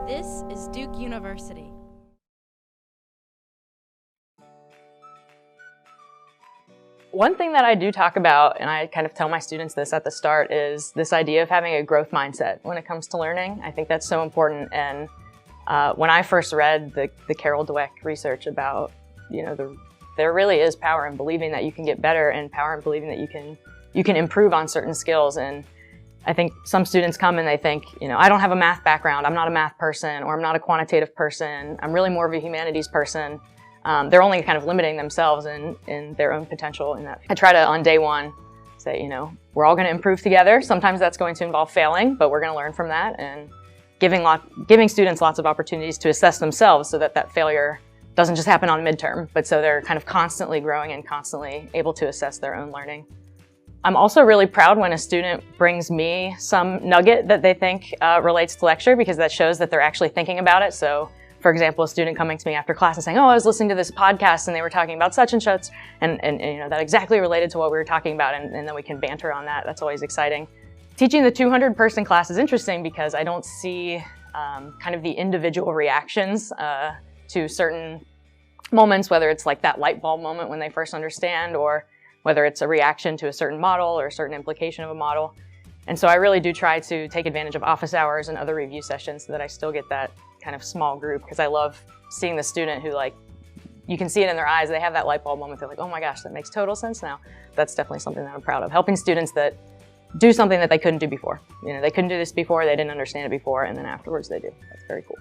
This is Duke University. One thing that I do talk about, and I kind of tell my students this at the start, is this idea of having a growth mindset when it comes to learning. I think that's so important. And when I first read the Carol Dweck research about, there really is power in believing that you can get better and power in believing that you can improve on certain skills. And I think some students come and they think, I don't have a math background, I'm not a math person, or I'm not a quantitative person, I'm really more of a humanities person. They're only kind of limiting themselves in their own potential in that. I try to, on day one, say, we're all going to improve together. Sometimes that's going to involve failing, but we're going to learn from that, and giving students lots of opportunities to assess themselves so that failure doesn't just happen on midterm, but so they're kind of constantly growing and constantly able to assess their own learning. I'm also really proud when a student brings me some nugget that they think relates to lecture, because that shows that they're actually thinking about it. So, for example, a student coming to me after class and saying, I was listening to this podcast and they were talking about such and such, and that exactly related to what we were talking about, and then we can banter on that. That's always exciting. Teaching the 200-person class is interesting because I don't see kind of the individual reactions to certain moments, whether it's like that light bulb moment when they first understand, or whether it's a reaction to a certain model or a certain implication of a model. And so I really do try to take advantage of office hours and other review sessions so that I still get that kind of small group, because I love seeing the student who, you can see it in their eyes, they have that light bulb moment, they're like, oh my gosh, that makes total sense now. That's definitely something that I'm proud of, helping students that do something that they couldn't do before. They couldn't do this before, they didn't understand it before, and then afterwards they do. That's very cool.